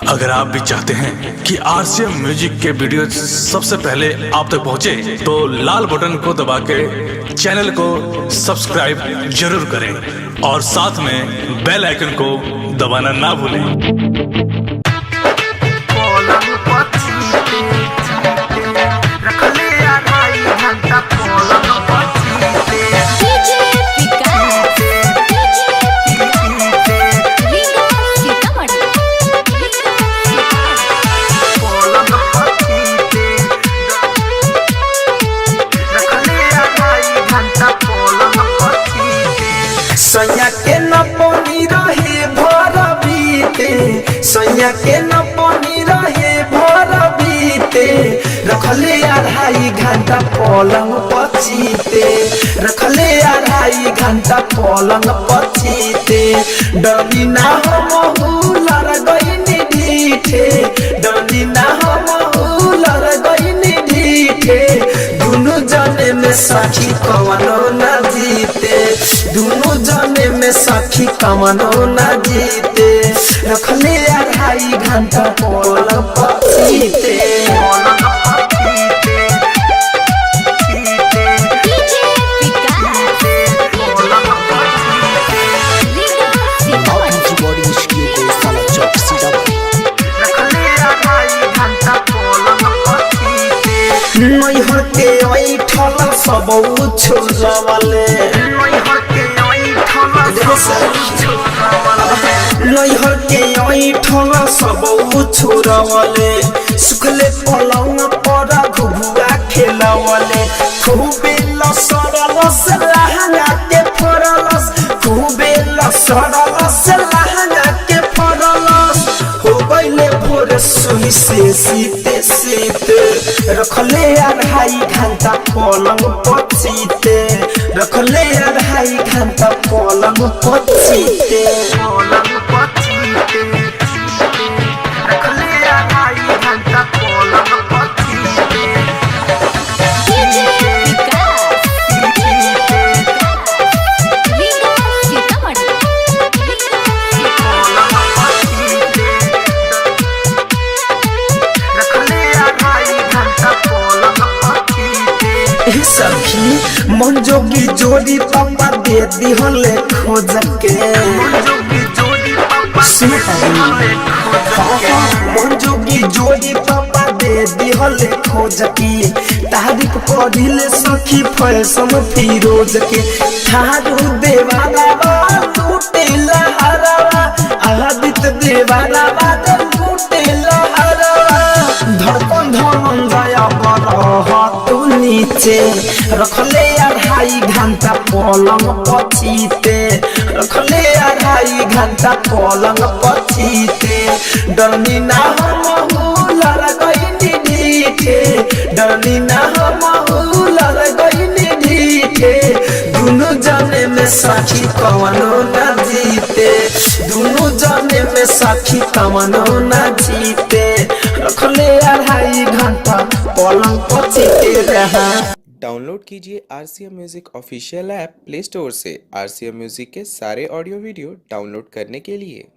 अगर आप भी चाहते हैं कि आरसीएम म्यूजिक के वीडियो सबसे पहले आप तक पहुंचे, तो लाल बटन को दबा के चैनल को सब्सक्राइब जरूर करें और साथ में बेल आइकन को दबाना ना भूलें। सैया के न पानी रहे भर बीते, सैया के न पानी रहे भर बीते, रखले 2.5 घंटा पलंग पचीते, रखले 2.5 घंटा पलंग पचीते। डरी ना हम लड़ गईनी ढीठे, डरी ना हम लड़ गईनी ढीठे। दुनु जने में सखी कवनो न जीते, दुनु जने में सखी कवनो न जीते। रखले 2.5 घंटा पलंग पचीते। नैहर के ऐठल सब छोड़वाले, नैहर के ऐठल सब छोड़वाले। सुखले पलंग पर घुघुआ खेलवाले, खूबे लसरलस लहंगा के फरलस, खूबे लसरलस लहंगा के फरलस। हो गईले भोर सुई से सीते सीते, रखले 2.5 घंटा पलंग पचीते, रखले 2.5 घंटा पलंग पचीते, पलंग पचीते, रखले 2.5 घंटा पलंग पचीते। सखी मन जोगी जोड़ी पापा दे दिहले खोज के, मन जोगी जोड़ी पापा दे दिहले खोज के। तारीफ पढ़िले सखी फैशन फिरोज के, थारू देवाला लूटे लहरवा, आदित्य देवाला लूटे लहरवा। धड़कन धड़कन जाया बरहा तू नीचे, रखले 2.5 घंटा पलंग पचीते, रखले 2.5 घंटा पलंग पचीते। डरनी ना हम लड़ गईनी ढीठे, डरनी ना हम लड़ गईनी ढीठे। दुनु जने में सखी कवनो न जीते, दुनु जने में सखी कवनो न जीते। रखले 2.5 घंटा पलंग पचीते रहा। डाउनलोड कीजिए RCM music official app play store से। आरसीएम म्यूजिक के सारे ऑडियो वीडियो डाउनलोड करने के लिए